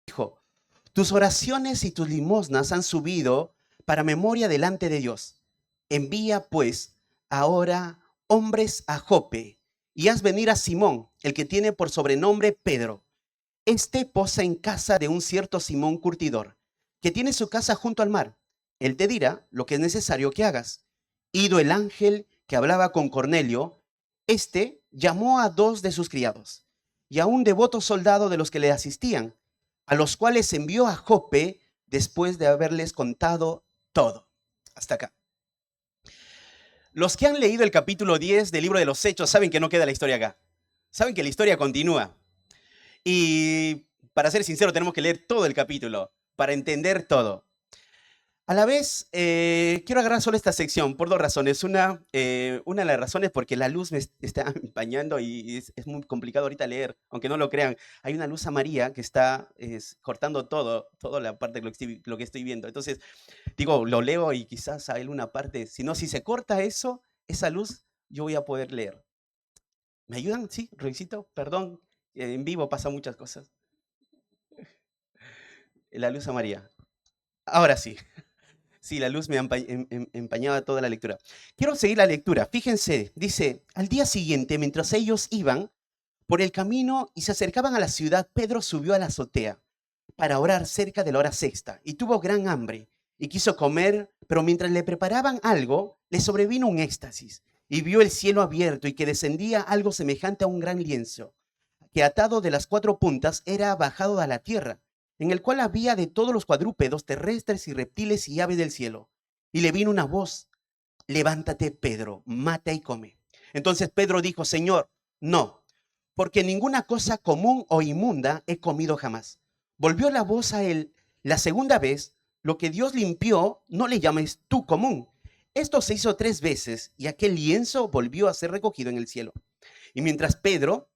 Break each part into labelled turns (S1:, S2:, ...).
S1: Dijo, tus oraciones y tus limosnas han subido para memoria delante de Dios. Envía pues ahora hombres a Jope y haz venir a Simón, el que tiene por sobrenombre Pedro. Este posa en casa de un cierto Simón curtidor, que tiene su casa junto al mar. Él te dirá lo que es necesario que hagas. Ido el ángel que hablaba con Cornelio, este llamó a 2 de sus criados y a un devoto soldado de los que le asistían, a los cuales envió a Jope después de haberles contado todo. Hasta acá. Los que han leído el capítulo 10 del libro de los Hechos saben que no queda la historia acá. Saben que la historia continúa. Y para ser sincero, tenemos que leer todo el capítulo para entender todo. A la vez, quiero agarrar solo esta sección por 2 razones. Una de las razones porque la luz me está empañando y es muy complicado ahorita leer, aunque no lo crean. Hay una luz amarilla que está cortando toda la parte de lo que estoy viendo. Entonces, digo, lo leo y quizás hay una parte, si no, si se corta eso, esa luz, yo voy a poder leer. ¿Me ayudan? Sí, Ruicito, perdón, en vivo pasan muchas cosas. La luz amarilla. Ahora sí. Sí, la luz me empañaba toda la lectura. Quiero seguir la lectura. Fíjense, dice, al día siguiente, mientras ellos iban por el camino y se acercaban a la ciudad, Pedro subió a la azotea para orar cerca de la hora sexta y tuvo gran hambre y quiso comer, pero mientras le preparaban algo, le sobrevino un éxtasis y vio el cielo abierto y que descendía algo semejante a un gran lienzo, que atado de las 4 puntas era bajado a la tierra, en el cual había de todos los cuadrúpedos terrestres y reptiles y aves del cielo. Y le vino una voz, levántate, Pedro, mata y come. Entonces Pedro dijo, Señor, no, porque ninguna cosa común o inmunda he comido jamás. Volvió la voz a él la segunda vez, lo que Dios limpió, no le llames tú común. Esto se hizo 3 veces y aquel lienzo volvió a ser recogido en el cielo. Y mientras Pedro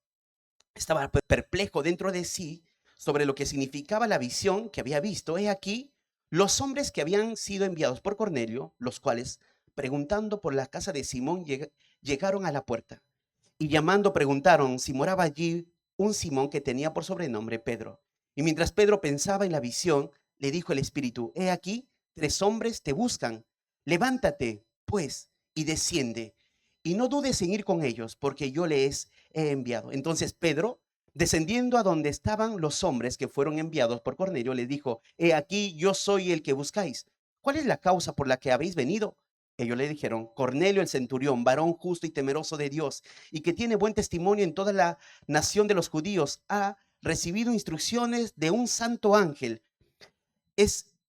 S1: estaba perplejo dentro de sí sobre lo que significaba la visión que había visto, he aquí los hombres que habían sido enviados por Cornelio, los cuales, preguntando por la casa de Simón, llegaron a la puerta y llamando preguntaron si moraba allí un Simón que tenía por sobrenombre Pedro. Y mientras Pedro pensaba en la visión, le dijo el Espíritu, he aquí, 3 hombres te buscan. Levántate, pues, y desciende, y no dudes en ir con ellos, porque yo les he enviado. Entonces Pedro, descendiendo a donde estaban los hombres que fueron enviados por Cornelio, le dijo, he aquí, yo soy el que buscáis. ¿Cuál es la causa por la que habéis venido? Ellos le dijeron, Cornelio el centurión, varón justo y temeroso de Dios, y que tiene buen testimonio en toda la nación de los judíos, ha recibido instrucciones de un santo ángel,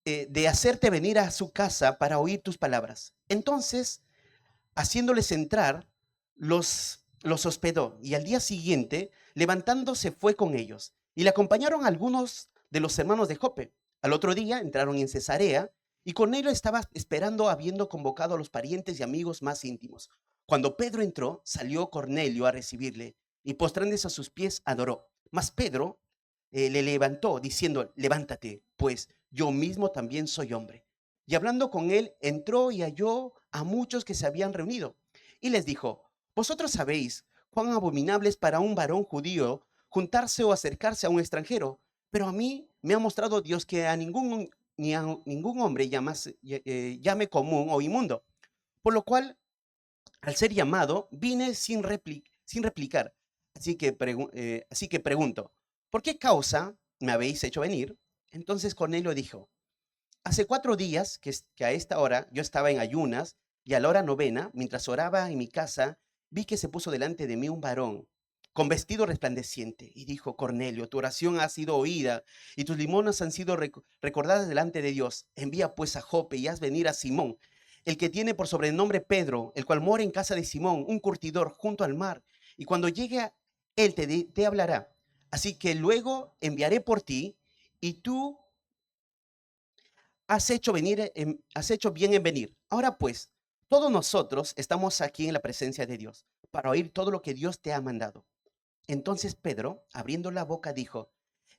S1: de hacerte venir a su casa para oír tus palabras. Entonces, haciéndoles entrar, los hospedó, y al día siguiente, levantándose, fue con ellos, y le acompañaron algunos de los hermanos de Jope. Al otro día entraron en Cesarea, y Cornelio estaba esperando, habiendo convocado a los parientes y amigos más íntimos. Cuando Pedro entró, salió Cornelio a recibirle, y postrándose a sus pies, adoró. Mas Pedro le levantó, diciendo, levántate, pues yo mismo también soy hombre. Y hablando con él, entró y halló a muchos que se habían reunido. Y les dijo, vosotros sabéis cuán abominable es para un varón judío juntarse o acercarse a un extranjero, pero a mí me ha mostrado Dios que ni a ningún hombre llame común o inmundo. Por lo cual, al ser llamado, vine sin replicar. Así que pregunto, ¿por qué causa me habéis hecho venir? Entonces Cornelio dijo, hace 4 días que a esta hora yo estaba en ayunas y a la hora novena, mientras oraba en mi casa, vi que se puso delante de mí un varón con vestido resplandeciente y dijo, Cornelio, tu oración ha sido oída y tus limonas han sido recordadas delante de Dios. Envía pues a Jope y haz venir a Simón, el que tiene por sobrenombre Pedro, el cual mora en casa de Simón, un curtidor junto al mar. Y cuando llegue él te hablará. Así que luego enviaré por ti y tú has hecho bien en venir. Ahora pues, todos nosotros estamos aquí en la presencia de Dios para oír todo lo que Dios te ha mandado. Entonces Pedro, abriendo la boca, dijo,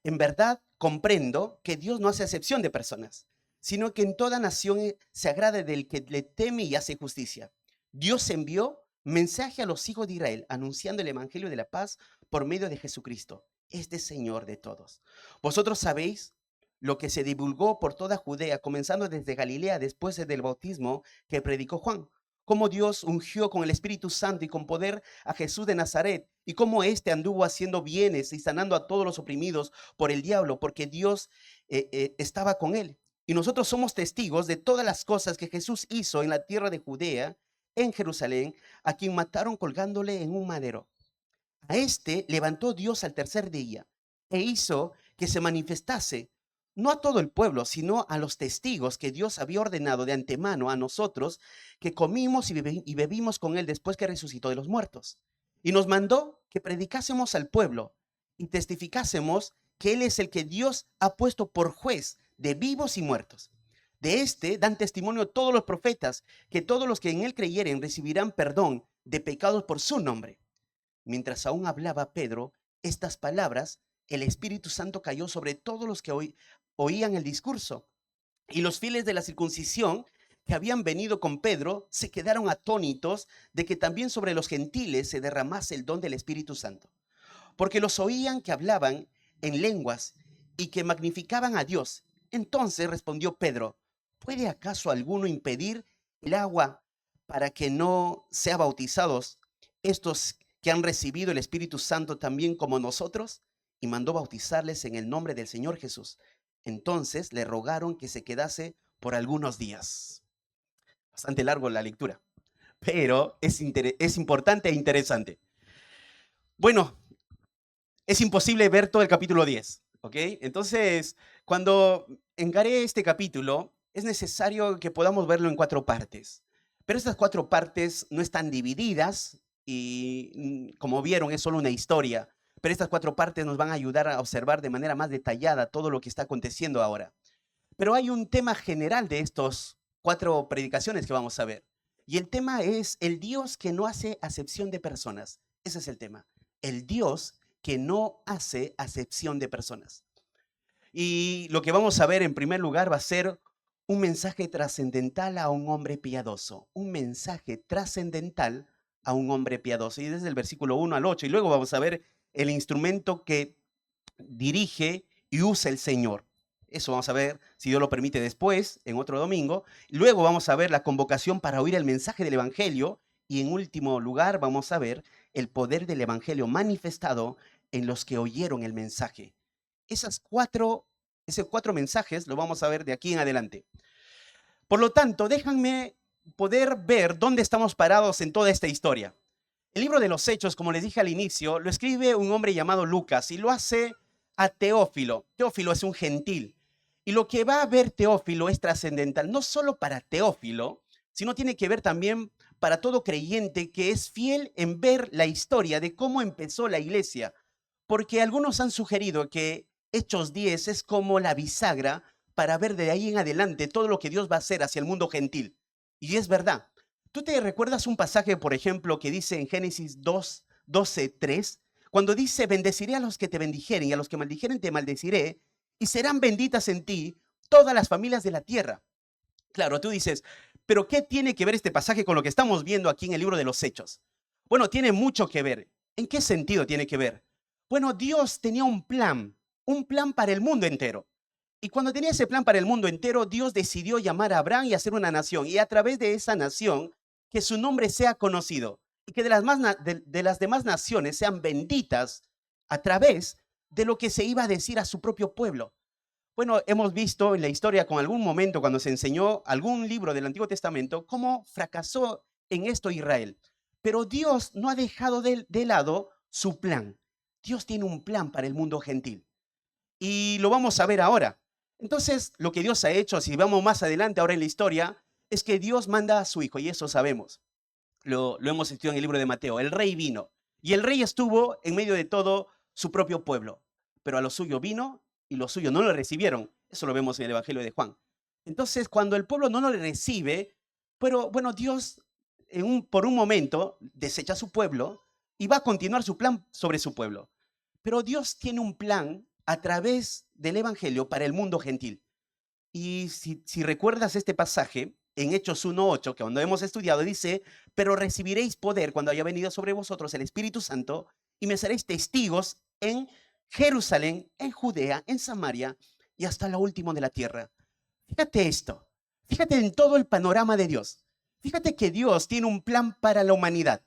S1: En verdad comprendo que Dios no hace acepción de personas, sino que en toda nación se agrada del que le teme y hace justicia. Dios envió mensaje a los hijos de Israel anunciando el evangelio de la paz por medio de Jesucristo, este Señor de todos. Vosotros sabéis lo que se divulgó por toda Judea, comenzando desde Galilea después del bautismo que predicó Juan, cómo Dios ungió con el Espíritu Santo y con poder a Jesús de Nazaret, y cómo éste anduvo haciendo bienes y sanando a todos los oprimidos por el diablo, porque Dios estaba con él. Y nosotros somos testigos de todas las cosas que Jesús hizo en la tierra de Judea, en Jerusalén, a quien mataron colgándole en un madero. A este levantó Dios al tercer día e hizo que se manifestase, no a todo el pueblo, sino a los testigos que Dios había ordenado de antemano a nosotros, que comimos y bebimos con él después que resucitó de los muertos. Y nos mandó que predicásemos al pueblo y testificásemos que él es el que Dios ha puesto por juez de vivos y muertos. De este dan testimonio todos los profetas, que todos los que en él creyeren recibirán perdón de pecados por su nombre. Mientras aún hablaba Pedro estas palabras, el Espíritu Santo cayó sobre todos los que oían el discurso. Y los fieles de la circuncisión que habían venido con Pedro se quedaron atónitos de que también sobre los gentiles se derramase el don del Espíritu Santo. Porque los oían que hablaban en lenguas y que magnificaban a Dios. Entonces respondió Pedro: ¿puede acaso alguno impedir el agua para que no sean bautizados estos que han recibido el Espíritu Santo también como nosotros? Y mandó bautizarles en el nombre del Señor Jesús. Entonces le rogaron que se quedase por algunos días. Bastante largo la lectura, pero es importante e interesante. Bueno, es imposible ver todo el capítulo 10, ¿ok? Entonces, cuando encaré este capítulo, es necesario que podamos verlo en 4 partes. Pero estas 4 partes no están divididas y, como vieron, es solo una historia. Pero estas 4 partes nos van a ayudar a observar de manera más detallada todo lo que está aconteciendo ahora. Pero hay un tema general de estos 4 predicaciones que vamos a ver. Y el tema es el Dios que no hace acepción de personas. Ese es el tema. El Dios que no hace acepción de personas. Y lo que vamos a ver en primer lugar va a ser un mensaje trascendental a un hombre piadoso. Un mensaje trascendental a un hombre piadoso. Y desde el versículo 1 al 8. Y luego vamos a ver el instrumento que dirige y usa el Señor. Eso vamos a ver, si Dios lo permite, después, en otro domingo. Luego vamos a ver la convocación para oír el mensaje del Evangelio. Y en último lugar vamos a ver el poder del Evangelio manifestado en los que oyeron el mensaje. Esos cuatro mensajes lo vamos a ver de aquí en adelante. Por lo tanto, déjenme poder ver dónde estamos parados en toda esta historia. El libro de los Hechos, como les dije al inicio, lo escribe un hombre llamado Lucas y lo hace a Teófilo. Teófilo es un gentil. Y lo que va a ver Teófilo es trascendental, no solo para Teófilo, sino tiene que ver también para todo creyente que es fiel en ver la historia de cómo empezó la iglesia. Porque algunos han sugerido que Hechos 10 es como la bisagra para ver de ahí en adelante todo lo que Dios va a hacer hacia el mundo gentil. Y es verdad. ¿Tú te recuerdas un pasaje, por ejemplo, que dice en Génesis 2, 12, 3? Cuando dice: bendeciré a los que te bendijeren y a los que maldijeren te maldeciré, y serán benditas en ti todas las familias de la tierra. Claro, tú dices, pero ¿qué tiene que ver este pasaje con lo que estamos viendo aquí en el libro de los Hechos? Bueno, tiene mucho que ver. ¿En qué sentido tiene que ver? Bueno, Dios tenía un plan para el mundo entero. Y cuando tenía ese plan para el mundo entero, Dios decidió llamar a Abraham y hacer una nación. Y a través de esa nación, que su nombre sea conocido. Y que de las demás naciones sean benditas a través de lo que se iba a decir a su propio pueblo. Bueno, hemos visto en la historia con algún momento cuando se enseñó algún libro del Antiguo Testamento cómo fracasó en esto Israel. Pero Dios no ha dejado de lado su plan. Dios tiene un plan para el mundo gentil. Y lo vamos a ver ahora. Entonces, lo que Dios ha hecho, si vamos más adelante ahora en la historia, es que Dios manda a su hijo, y eso sabemos. Lo hemos estudiado en el libro de Mateo. El rey vino, y el rey estuvo en medio de todo su propio pueblo. Pero a lo suyo vino, y los suyos no lo recibieron. Eso lo vemos en el Evangelio de Juan. Entonces, cuando el pueblo no lo recibe, pero bueno, Dios por un momento desecha a su pueblo y va a continuar su plan sobre su pueblo. Pero Dios tiene un plan a través del evangelio para el mundo gentil. Y si recuerdas este pasaje, en Hechos 1:8, que cuando hemos estudiado, dice, pero recibiréis poder cuando haya venido sobre vosotros el Espíritu Santo y me seréis testigos en Jerusalén, en Judea, en Samaria y hasta lo último de la tierra. Fíjate esto, fíjate en todo el panorama de Dios. Fíjate que Dios tiene un plan para la humanidad.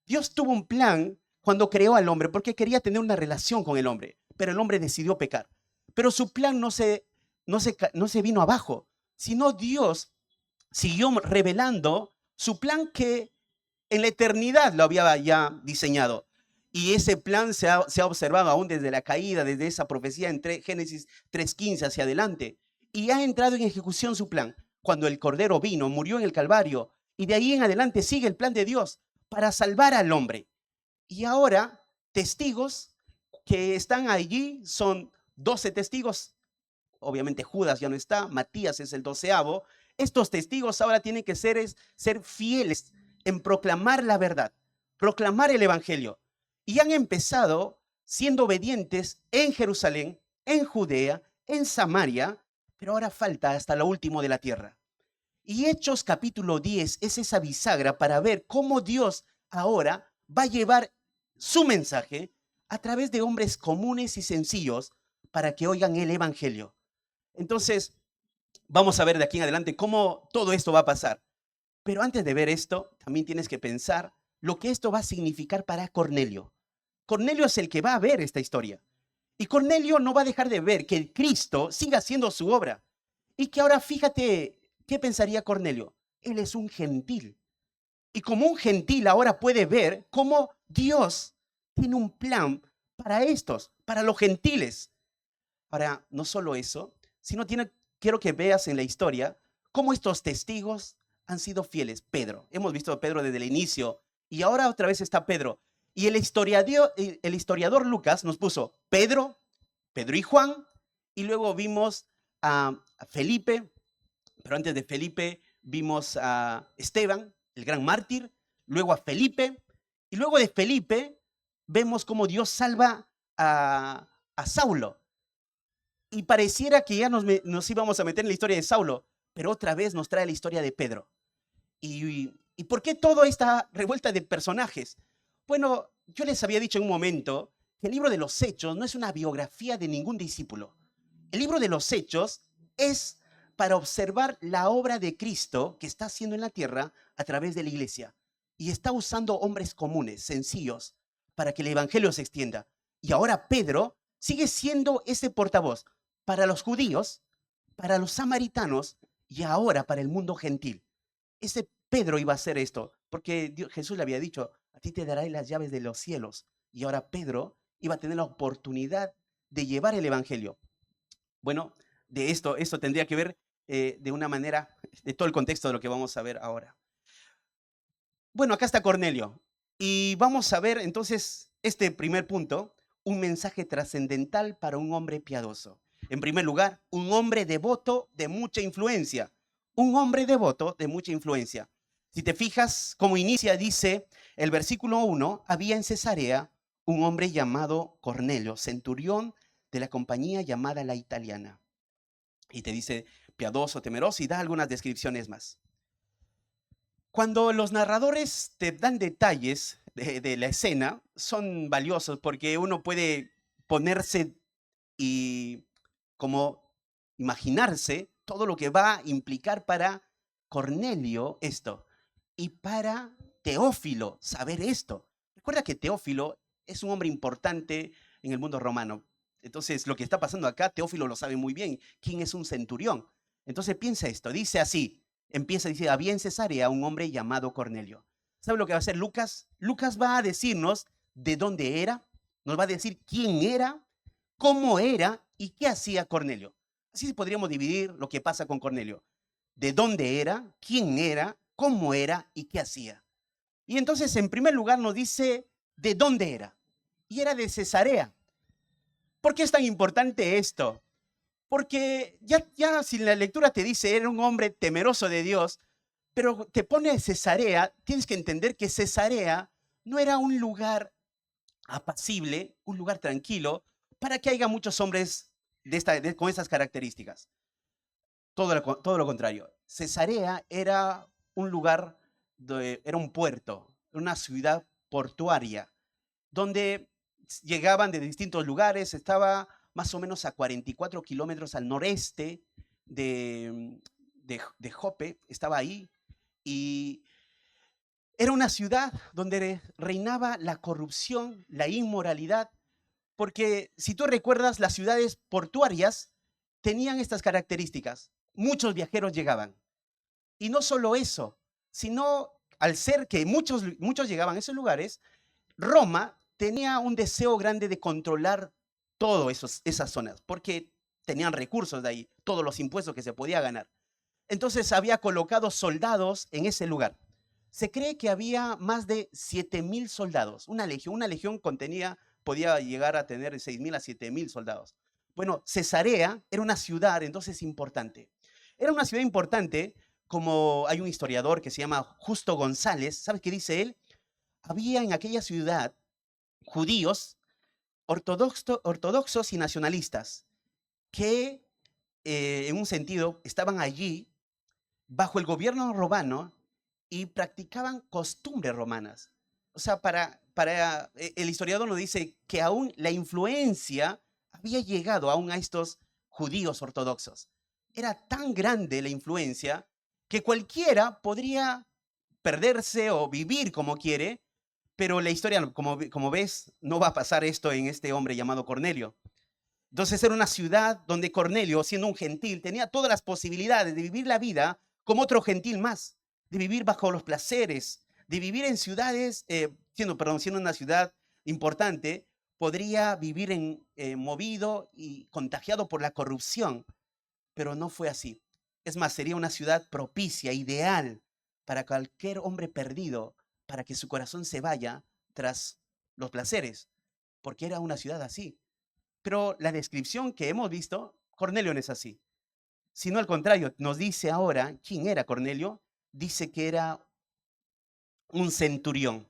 S1: Dios tuvo un plan cuando creó al hombre porque quería tener una relación con el hombre, pero el hombre decidió pecar. Pero su plan no se vino abajo, sino Dios siguió revelando su plan que en la eternidad lo había ya diseñado. Y ese plan se ha observado aún desde la caída, desde esa profecía en Génesis 3:15 hacia adelante. Y ha entrado en ejecución su plan. Cuando el Cordero vino, murió en el Calvario. Y de ahí en adelante sigue el plan de Dios para salvar al hombre. Y ahora, testigos que están allí son 12 testigos. Obviamente Judas ya no está, Matías es el 12º. Estos testigos ahora tienen que ser fieles en proclamar la verdad, proclamar el evangelio. Y han empezado siendo obedientes en Jerusalén, en Judea, en Samaria, pero ahora falta hasta lo último de la tierra. Y Hechos capítulo 10 es esa bisagra para ver cómo Dios ahora va a llevar su mensaje a través de hombres comunes y sencillos para que oigan el evangelio. Entonces, vamos a ver de aquí en adelante cómo todo esto va a pasar. Pero antes de ver esto, también tienes que pensar lo que esto va a significar para Cornelio. Cornelio es el que va a ver esta historia. Y Cornelio no va a dejar de ver que el Cristo siga haciendo su obra. Y que ahora fíjate, ¿qué pensaría Cornelio? Él es un gentil. Y como un gentil ahora puede ver cómo Dios tiene un plan para estos, para los gentiles. Ahora, no solo eso, sino quiero que veas en la historia cómo estos testigos han sido fieles. Pedro, hemos visto a Pedro desde el inicio y ahora otra vez está Pedro. Y el historiador Lucas nos puso Pedro y Juan, y luego vimos a Felipe, pero antes de Felipe vimos a Esteban, el gran mártir, luego a Felipe, y luego de Felipe vemos cómo Dios salva a Saulo. Y pareciera que ya nos íbamos a meter en la historia de Saulo, pero otra vez nos trae la historia de Pedro. ¿Y por qué toda esta revuelta de personajes? Bueno, yo les había dicho en un momento que el libro de los Hechos no es una biografía de ningún discípulo. El libro de los Hechos es para observar la obra de Cristo que está haciendo en la tierra a través de la iglesia. Y está usando hombres comunes, sencillos, para que el evangelio se extienda. Y ahora Pedro sigue siendo ese portavoz para los judíos, para los samaritanos y ahora para el mundo gentil. Ese Pedro iba a hacer esto, porque Jesús le había dicho, a ti te daré las llaves de los cielos. Y ahora Pedro iba a tener la oportunidad de llevar el evangelio. Bueno, de esto tendría que ver de una manera, de todo el contexto de lo que vamos a ver ahora. Bueno, acá está Cornelio. Y vamos a ver entonces este primer punto, un mensaje trascendental para un hombre piadoso. En primer lugar, un hombre devoto de mucha influencia. Un hombre devoto de mucha influencia. Si te fijas cómo inicia, dice el versículo 1, había en Cesarea un hombre llamado Cornelio, centurión de la compañía llamada La Italiana. Y te dice piadoso, temeroso y da algunas descripciones más. Cuando los narradores te dan detalles de la escena, son valiosos porque uno puede ponerse y como imaginarse todo lo que va a implicar para Cornelio esto y para Teófilo saber esto. Recuerda que Teófilo es un hombre importante en el mundo romano. Entonces, lo que está pasando acá, Teófilo lo sabe muy bien. ¿Quién es un centurión? Entonces, piensa esto. Dice así, dice, había en Cesarea un hombre llamado Cornelio. ¿Sabe lo que va a hacer Lucas? Lucas va a decirnos de dónde era, nos va a decir quién era, cómo era y qué hacía Cornelio. Así podríamos dividir lo que pasa con Cornelio. De dónde era, quién era, cómo era y qué hacía. Y entonces, en primer lugar, nos dice de dónde era. Y era de Cesarea. ¿Por qué es tan importante esto? Porque ya si la lectura te dice era un hombre temeroso de Dios, pero te pone Cesarea, tienes que entender que Cesarea no era un lugar apacible, un lugar tranquilo, para que haya muchos hombres con estas características. Todo lo contrario. Cesarea era un lugar, era un puerto, una ciudad portuaria, donde llegaban de distintos lugares, estaba más o menos a 44 kilómetros al noreste de Jope, estaba ahí, y era una ciudad donde reinaba la corrupción, la inmoralidad, porque si tú recuerdas, las ciudades portuarias tenían estas características. Muchos viajeros llegaban. Y no solo eso, sino al ser que muchos llegaban a esos lugares, Roma tenía un deseo grande de controlar todas esas zonas, porque tenían recursos de ahí, todos los impuestos que se podía ganar. Entonces había colocado soldados en ese lugar. Se cree que había más de 7,000 soldados. Una legión podía llegar a tener 6,000 a 7,000 soldados. Bueno, Cesarea era una ciudad entonces importante. Era una ciudad importante, como hay un historiador que se llama Justo González. ¿Sabes qué dice él? Había en aquella ciudad judíos ortodoxos y nacionalistas que, en un sentido, estaban allí bajo el gobierno romano y practicaban costumbres romanas. O sea, el historiador nos dice que aún la influencia había llegado aún a estos judíos ortodoxos. Era tan grande la influencia que cualquiera podría perderse o vivir como quiere, pero la historia, como ves, no va a pasar esto en este hombre llamado Cornelio. Entonces era una ciudad donde Cornelio, siendo un gentil, tenía todas las posibilidades de vivir la vida como otro gentil más, de vivir bajo los placeres, de vivir en ciudades, siendo una ciudad importante, podría vivir movido y contagiado por la corrupción, pero no fue así. Es más, sería una ciudad propicia, ideal para cualquier hombre perdido, para que su corazón se vaya tras los placeres, porque era una ciudad así. Pero la descripción que hemos visto, Cornelio no es así. Sino al contrario, nos dice ahora quién era Cornelio. Dice que era un centurión.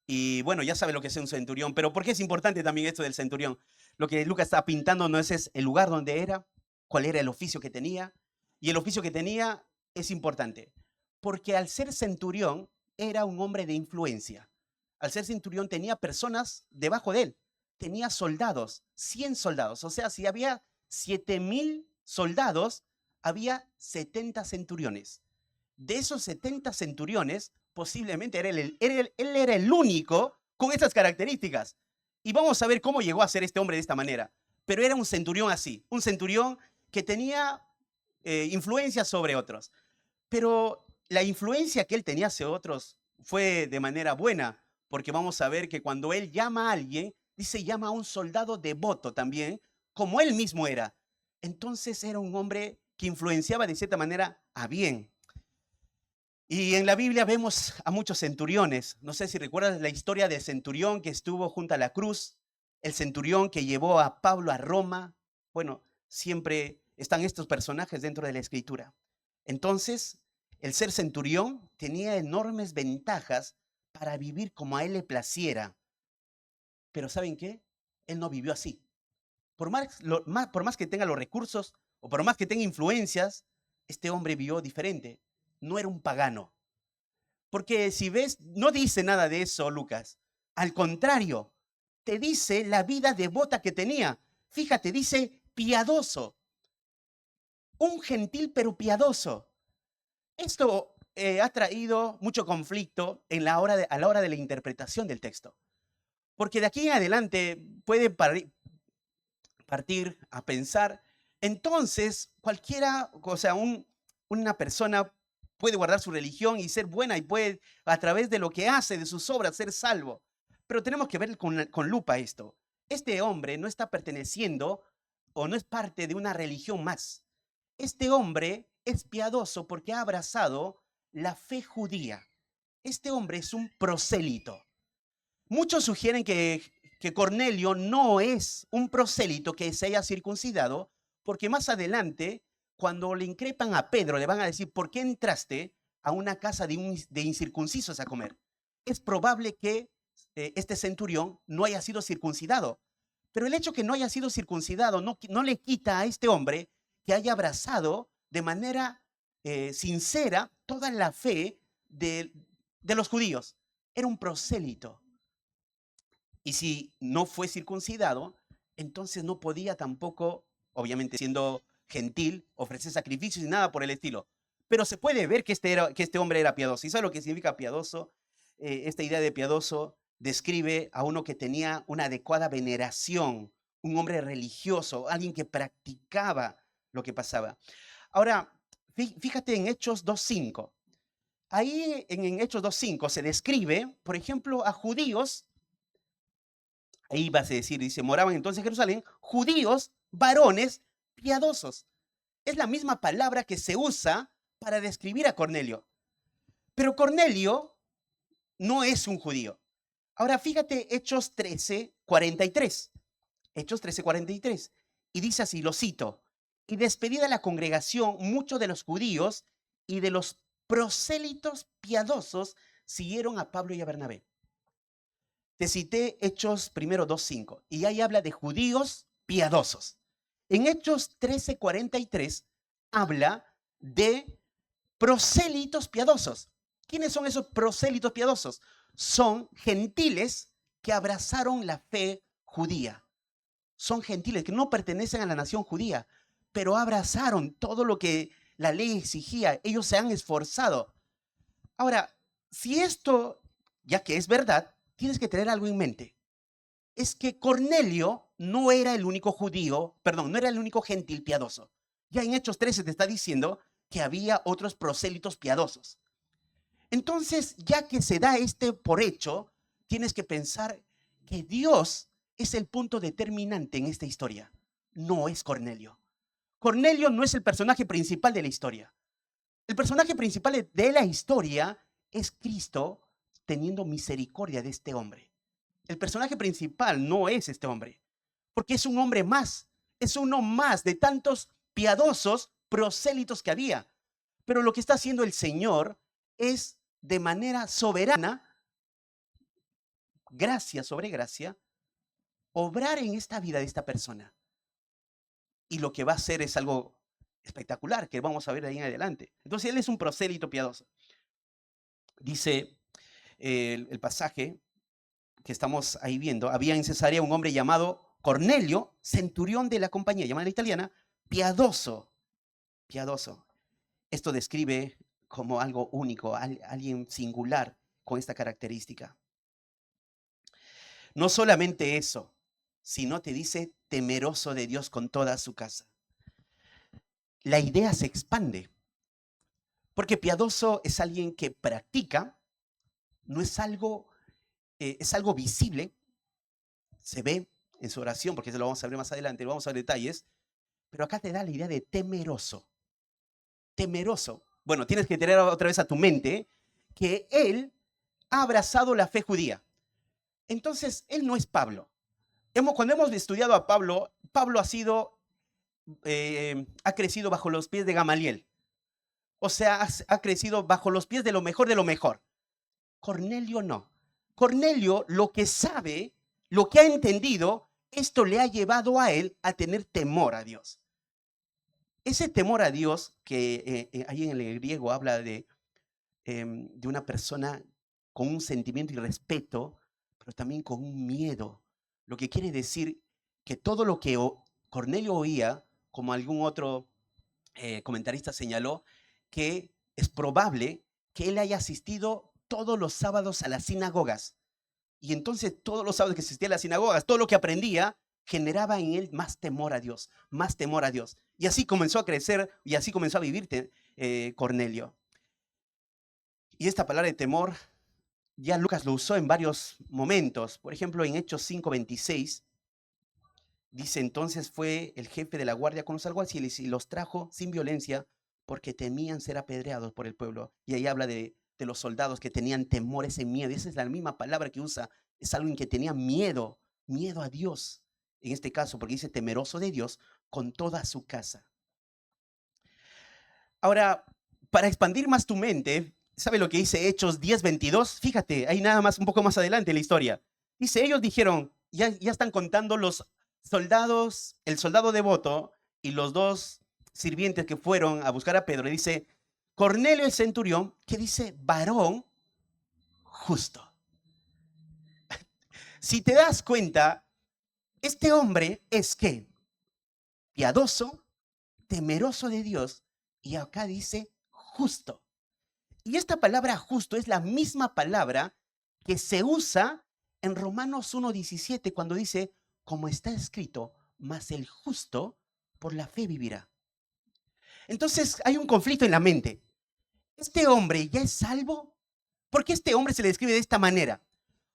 S1: Y bueno, ya sabe lo que es un centurión, pero ¿por qué es importante también esto del centurión? Lo que Lucas está pintando no es el lugar donde era, cuál era el oficio que tenía. Y el oficio que tenía es importante, porque al ser centurión era un hombre de influencia. Al ser centurión tenía personas debajo de él, tenía soldados, 100 soldados. O sea, si había 7,000 soldados, había 70 centuriones. De esos 70 centuriones, posiblemente él era el único con estas características. Y vamos a ver cómo llegó a ser este hombre de esta manera. Pero era un centurión así, un centurión que tenía influencia sobre otros. Pero la influencia que él tenía hacia otros fue de manera buena, porque vamos a ver que cuando él llama a alguien, dice llama a un soldado devoto también, como él mismo era. Entonces era un hombre que influenciaba de cierta manera a bien. Y en la Biblia vemos a muchos centuriones. No sé si recuerdas la historia del centurión que estuvo junto a la cruz, el centurión que llevó a Pablo a Roma. Bueno, siempre están estos personajes dentro de la Escritura. Entonces, el ser centurión tenía enormes ventajas para vivir como a él le placiera. Pero ¿saben qué? Él no vivió así. Por más que tenga los recursos o por más que tenga influencias, este hombre vivió diferente. No era un pagano. Porque si ves, no dice nada de eso, Lucas. Al contrario, te dice la vida devota que tenía. Fíjate, dice piadoso. Un gentil pero piadoso. Esto ha traído mucho conflicto a la hora de la interpretación del texto. Porque de aquí en adelante puede partir a pensar, entonces cualquiera, o sea, una persona puede guardar su religión y ser buena y puede, a través de lo que hace, de sus obras, ser salvo. Pero tenemos que ver con lupa esto. Este hombre no está perteneciendo o no es parte de una religión más. Este hombre es piadoso porque ha abrazado la fe judía. Este hombre es un prosélito. Muchos sugieren que Cornelio no es un prosélito que se haya circuncidado, porque más adelante, cuando le increpan a Pedro, le van a decir, ¿por qué entraste a una casa de incircuncisos a comer? Es probable que este centurión no haya sido circuncidado, Pero el hecho que no haya sido circuncidado no le quita a este hombre que haya abrazado de manera sincera toda la fe de los judíos. Era un prosélito. Y si no fue circuncidado, entonces no podía tampoco, obviamente siendo gentil, ofrecer sacrificios y nada por el estilo. Pero se puede ver que este hombre era piadoso. ¿Y sabe lo que significa piadoso? Esta idea de piadoso describe a uno que tenía una adecuada veneración, un hombre religioso, alguien que practicaba lo que pasaba. Ahora, fíjate en Hechos 2.5. Ahí en Hechos 2.5 se describe, por ejemplo, a judíos. Ahí vas a decir, dice, moraban entonces en Jerusalén judíos, varones piadosos. Es la misma palabra que se usa para describir a Cornelio. Pero Cornelio no es un judío. Ahora fíjate Hechos 13:43. Hechos 13:43. Y dice así, lo cito. Y despedida la congregación, muchos de los judíos y de los prosélitos piadosos siguieron a Pablo y a Bernabé. Te cité Hechos primero 2.5 y ahí habla de judíos piadosos. En Hechos 13:43 habla de prosélitos piadosos. ¿Quiénes son esos prosélitos piadosos? Son gentiles que abrazaron la fe judía. Son gentiles que no pertenecen a la nación judía, pero abrazaron todo lo que la ley exigía. Ellos se han esforzado. Ahora, si esto, ya que es verdad, tienes que tener algo en mente. Es que Cornelio no era el único judío, perdón, no era el único gentil piadoso. Ya en Hechos 13 te está diciendo que había otros prosélitos piadosos. Entonces, ya que se da por hecho, tienes que pensar que Dios es el punto determinante en esta historia. No es Cornelio. Cornelio no es el personaje principal de la historia. El personaje principal de la historia es Cristo teniendo misericordia de este hombre. El personaje principal no es este hombre, porque es un hombre más, es uno más de tantos piadosos prosélitos que había. Pero lo que está haciendo el Señor es de manera soberana, gracia sobre gracia, obrar en esta vida de esta persona. Y lo que va a hacer es algo espectacular, que vamos a ver de ahí en adelante. Entonces él es un prosélito piadoso. Dice el pasaje que estamos ahí viendo, había en Cesarea un hombre llamado Cornelio, centurión de la compañía, llamada italiana, piadoso, piadoso. Esto describe como algo único, alguien singular con esta característica. No solamente eso, sino te dice temeroso de Dios con toda su casa. La idea se expande, porque piadoso es alguien que practica, no es algo, es algo visible, se ve en su oración, porque eso lo vamos a ver más adelante, lo vamos a ver detalles, pero acá te da la idea de temeroso. Temeroso. Bueno, tienes que tener otra vez a tu mente que él ha abrazado la fe judía. Entonces, él no es Pablo. Cuando hemos estudiado a Pablo, Pablo ha crecido bajo los pies de Gamaliel. O sea, ha crecido bajo los pies de lo mejor de lo mejor. Cornelio no. Cornelio lo que sabe, lo que ha entendido, esto le ha llevado a él a tener temor a Dios. Ese temor a Dios que ahí en el griego habla de una persona con un sentimiento y respeto, pero también con un miedo. Lo que quiere decir que todo lo que Cornelio oía, como algún otro comentarista señaló, que es probable que él haya asistido todos los sábados a las sinagogas. Y entonces todos los sábados que asistía a las sinagogas, todo lo que aprendía generaba en él más temor a Dios, más temor a Dios. Y así comenzó a crecer y así comenzó a vivir Cornelio. Y esta palabra de temor, ya Lucas lo usó en varios momentos. Por ejemplo, en Hechos 5:26, dice, entonces fue el jefe de la guardia con los alguaciles y los trajo sin violencia porque temían ser apedreados por el pueblo. Y ahí habla de los soldados que tenían temor, ese miedo. Esa es la misma palabra que usa. Es alguien que tenía miedo, miedo a Dios. En este caso, porque dice temeroso de Dios con toda su casa. Ahora, para expandir más tu mente, ¿sabe lo que dice Hechos 10:22? Fíjate, ahí nada más, un poco más adelante en la historia. Dice, ellos dijeron, ya están contando los soldados, el soldado devoto y los dos sirvientes que fueron a buscar a Pedro, le dice, Cornelio el centurión, que dice, varón justo. Si te das cuenta, este hombre es que piadoso, temeroso de Dios, y acá dice justo. Y esta palabra justo es la misma palabra que se usa en Romanos 1:17 cuando dice, como está escrito, mas el justo por la fe vivirá. Entonces hay un conflicto en la mente. ¿Este hombre ya es salvo? ¿Por qué este hombre se le describe de esta manera?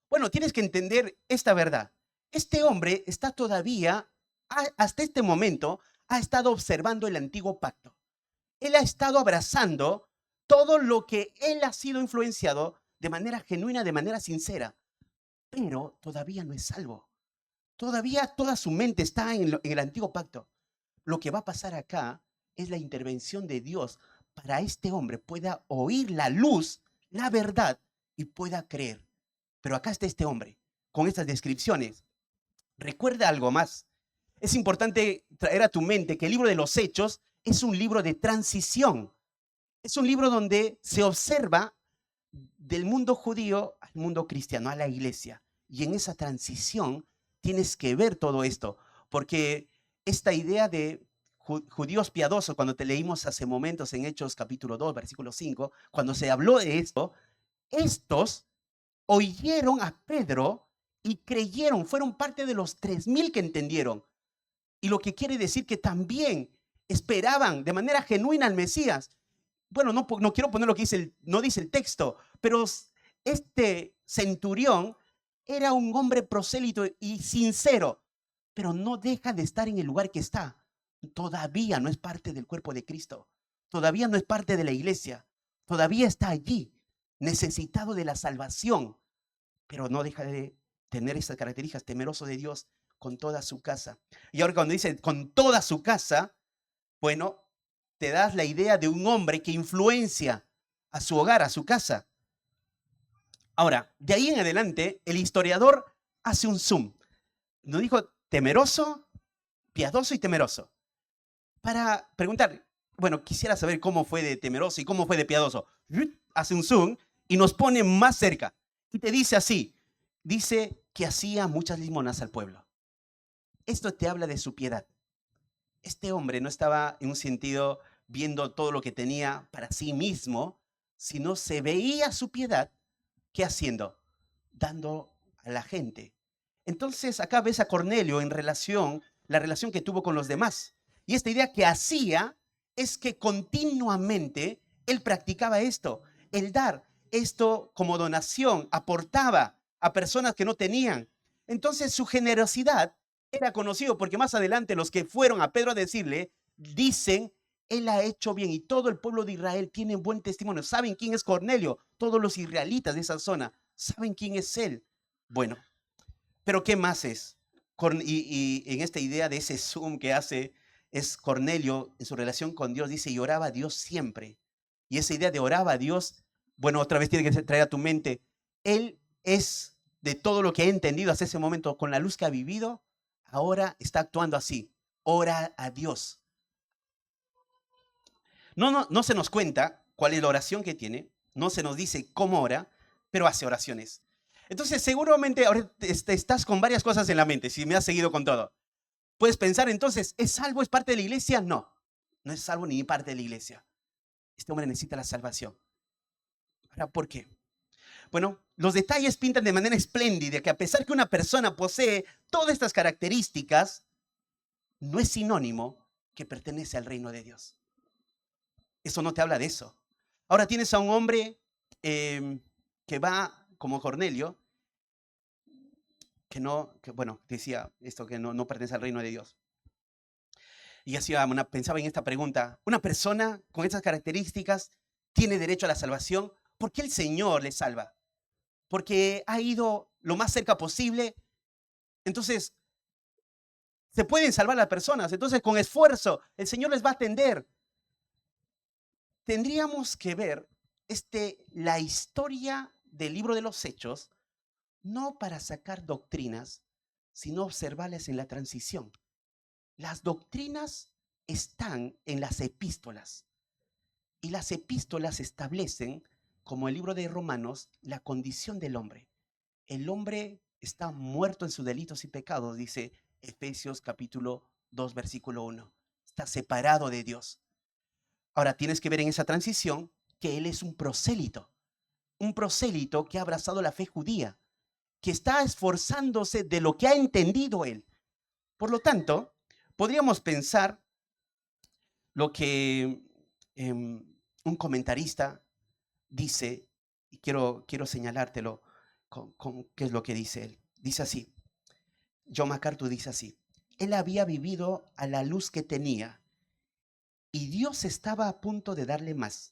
S1: Bueno, tienes que entender esta verdad. Este hombre está todavía, hasta este momento, ha estado observando el antiguo pacto. Él ha estado abrazando todo lo que él ha sido influenciado de manera genuina, de manera sincera, pero todavía no es salvo. Todavía toda su mente está en el antiguo pacto. Lo que va a pasar acá es la intervención de Dios para este hombre pueda oír la luz, la verdad y pueda creer. Pero acá está este hombre con estas descripciones. Recuerda algo más. Es importante traer a tu mente que el libro de los Hechos es un libro de transición. Es un libro donde se observa del mundo judío al mundo cristiano, a la iglesia. Y en esa transición tienes que ver todo esto, porque esta idea de judíos piadosos, cuando te leímos hace momentos en Hechos capítulo 2, versículo 5, cuando se habló de esto, estos oyeron a Pedro y creyeron, fueron parte de los 3,000 que entendieron. Y lo que quiere decir que también esperaban de manera genuina al Mesías. Bueno, no quiero poner lo que dice no dice el texto, pero este centurión era un hombre prosélito y sincero, pero no deja de estar en el lugar que está. Todavía no es parte del cuerpo de Cristo. Todavía no es parte de la iglesia. Todavía está allí, necesitado de la salvación, pero no deja de tener esas características, temeroso de Dios con toda su casa. Y ahora cuando dice con toda su casa, bueno, te das la idea de un hombre que influencia a su hogar, a su casa. Ahora, de ahí en adelante, el historiador hace un zoom. Nos dijo temeroso, piadoso y temeroso. Para preguntar, bueno, quisiera saber cómo fue de temeroso y cómo fue de piadoso. Hace un zoom y nos pone más cerca. Y te dice así, dice que hacía muchas limonas al pueblo. Esto te habla de su piedad. Este hombre no estaba en un sentido viendo todo lo que tenía para sí mismo, sino se veía su piedad, ¿qué haciendo? Dando a la gente. Entonces acá ves a Cornelio en relación, la relación que tuvo con los demás. Y esta idea que hacía es que continuamente él practicaba esto, el dar esto como donación, aportaba a personas que no tenían. Entonces su generosidad era conocido porque más adelante los que fueron a Pedro a decirle, dicen, él ha hecho bien y todo el pueblo de Israel tiene buen testimonio. ¿Saben quién es Cornelio? Todos los israelitas de esa zona saben quién es él. Bueno, pero ¿qué más es? Y en esta idea de ese zoom que hace, es Cornelio en su relación con Dios, dice, y oraba a Dios siempre. Y esa idea de oraba a Dios, bueno, otra vez tiene que traer a tu mente, él es de todo lo que he entendido hasta ese momento, con la luz que ha vivido, ahora está actuando así, ora a Dios. No se nos cuenta cuál es la oración que tiene, no se nos dice cómo ora, pero hace oraciones. Entonces, seguramente ahora estás con varias cosas en la mente, si me has seguido con todo. Puedes pensar entonces, ¿es salvo, es parte de la iglesia? No, no es salvo ni parte de la iglesia. Este hombre necesita la salvación. Ahora, ¿por qué? Bueno, los detalles pintan de manera espléndida que a pesar que una persona posee todas estas características, no es sinónimo que pertenece al reino de Dios. Eso no te habla de eso. Ahora tienes a un hombre que va como Cornelio, bueno, decía esto, que no pertenece al reino de Dios. Y pensaba en esta pregunta, ¿una persona con estas características tiene derecho a la salvación? ¿Por qué el Señor le salva? Porque ha ido lo más cerca posible. Entonces, se pueden salvar las personas. Entonces, con esfuerzo, el Señor les va a atender. Tendríamos que ver la historia del libro de los Hechos, no para sacar doctrinas, sino observarlas en la transición. Las doctrinas están en las epístolas y las epístolas establecen, como el libro de Romanos, la condición del hombre. El hombre está muerto en sus delitos y pecados, dice Efesios capítulo 2, versículo 1. Está separado de Dios. Ahora tienes que ver en esa transición que él es un prosélito que ha abrazado la fe judía, que está esforzándose de lo que ha entendido él. Por lo tanto, podríamos pensar lo que un comentarista dice, y quiero señalártelo qué es lo que dice él. Dice así, John MacArthur dice así: él había vivido a la luz que tenía y Dios estaba a punto de darle más.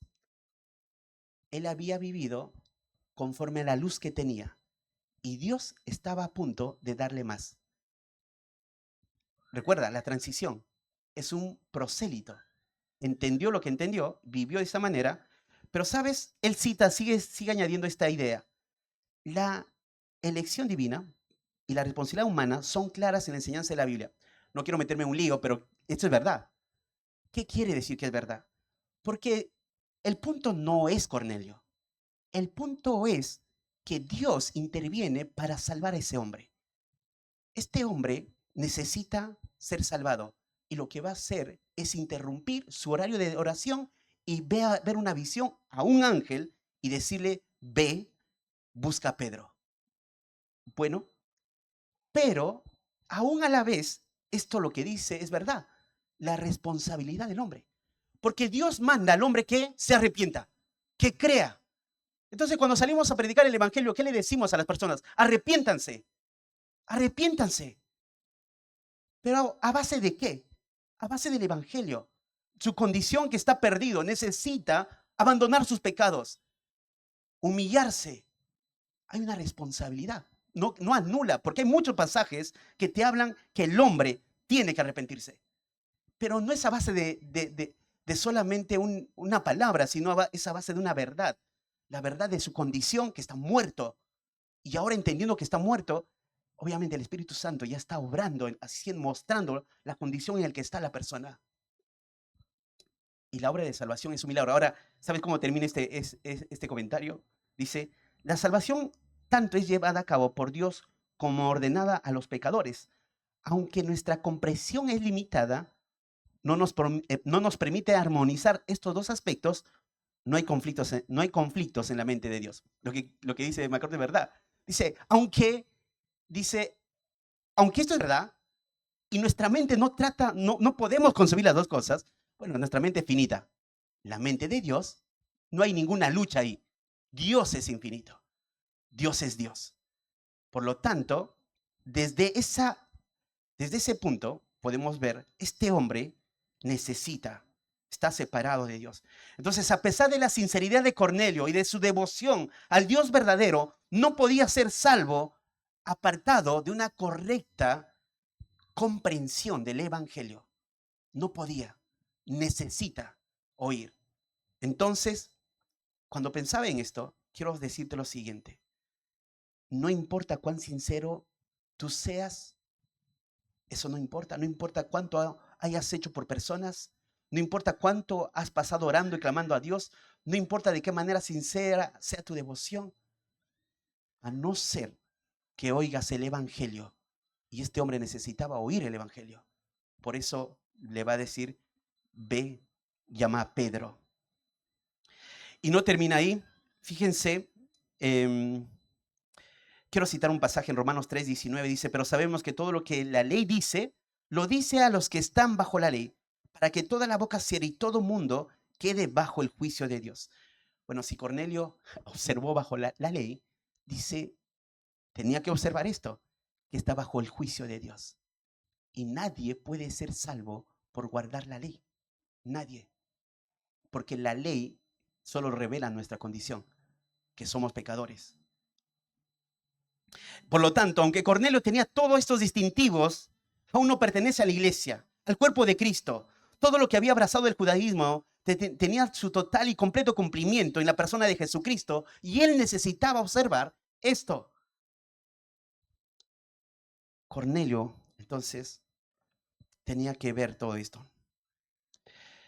S1: Él había vivido conforme a la luz que tenía y Dios estaba a punto de darle más. Recuerda, la transición es un prosélito. Entendió lo que entendió, vivió de esa manera, pero sabes, él sigue añadiendo esta idea. La elección divina y la responsabilidad humana son claras en la enseñanza de la Biblia. No quiero meterme en un lío, pero esto es verdad. ¿Qué quiere decir que es verdad? Porque el punto no es Cornelio. El punto es que Dios interviene para salvar a ese hombre. Este hombre necesita ser salvado y lo que va a hacer es interrumpir su horario de oración y ver una visión a un ángel y decirle, ve, busca a Pedro. Bueno, pero aún a la vez, esto lo que dice es verdad, la responsabilidad del hombre. Porque Dios manda al hombre que se arrepienta, que crea. Entonces, cuando salimos a predicar el evangelio, ¿qué le decimos a las personas? Arrepiéntanse, arrepiéntanse. Pero ¿a base de qué? A base del evangelio. Su condición que está perdido necesita abandonar sus pecados, humillarse. Hay una responsabilidad. No anula, porque hay muchos pasajes que te hablan que el hombre tiene que arrepentirse. Pero no es a base de solamente una palabra, sino es a base de una verdad. La verdad de su condición, que está muerto. Y ahora entendiendo que está muerto, obviamente el Espíritu Santo ya está obrando, así mostrando la condición en la que está la persona. Y la obra de salvación es un milagro. Ahora, ¿sabes cómo termina este comentario? Dice, la salvación tanto es llevada a cabo por Dios como ordenada a los pecadores. Aunque nuestra comprensión es limitada, no nos permite armonizar estos dos aspectos, no hay conflictos en la mente de Dios. Lo que dice MacArthur es verdad. Dice, aunque esto es verdad, y nuestra mente no podemos concebir las dos cosas, bueno, nuestra mente es finita. La mente de Dios, no hay ninguna lucha ahí. Dios es infinito. Dios es Dios. Por lo tanto, desde ese punto podemos ver, este hombre está separado de Dios. Entonces, a pesar de la sinceridad de Cornelio y de su devoción al Dios verdadero, no podía ser salvo apartado de una correcta comprensión del evangelio. No podía. Necesita oír. Entonces, cuando pensaba en esto, quiero decirte lo siguiente. No importa cuán sincero tú seas, eso no importa. No importa cuánto hayas hecho por personas, no importa cuánto has pasado orando y clamando a Dios, no importa de qué manera sincera sea tu devoción, a no ser que oigas el evangelio. Y este hombre necesitaba oír el evangelio. Por eso le va a decir, ve, llama a Pedro. Y no termina ahí. Fíjense, quiero citar un pasaje en Romanos 3:19, dice, pero sabemos que todo lo que la ley dice, lo dice a los que están bajo la ley, para que toda la boca cierre y todo mundo quede bajo el juicio de Dios. Bueno, si Cornelio observó bajo la ley, dice, tenía que observar esto, que está bajo el juicio de Dios. Y nadie puede ser salvo por guardar la ley. Nadie. Porque la ley solo revela nuestra condición, que somos pecadores. Por lo tanto, aunque Cornelio tenía todos estos distintivos, aún no pertenece a la iglesia, al cuerpo de Cristo. Todo lo que había abrazado el judaísmo tenía su total y completo cumplimiento en la persona de Jesucristo y él necesitaba observar esto. Cornelio, entonces, tenía que ver todo esto.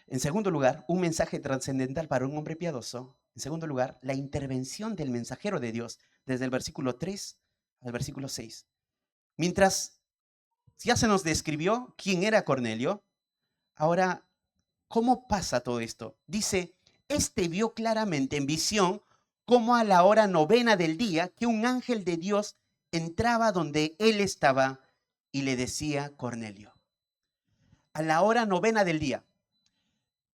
S1: En segundo lugar, un mensaje trascendental para un hombre piadoso. En segundo lugar, la intervención del mensajero de Dios, desde el versículo 3 al versículo 6. Mientras ya se nos describió quién era Cornelio, ahora, ¿cómo pasa todo esto? Dice, este vio claramente en visión cómo a la hora novena del día que un ángel de Dios entraba donde él estaba y le decía Cornelio. A la hora novena del día.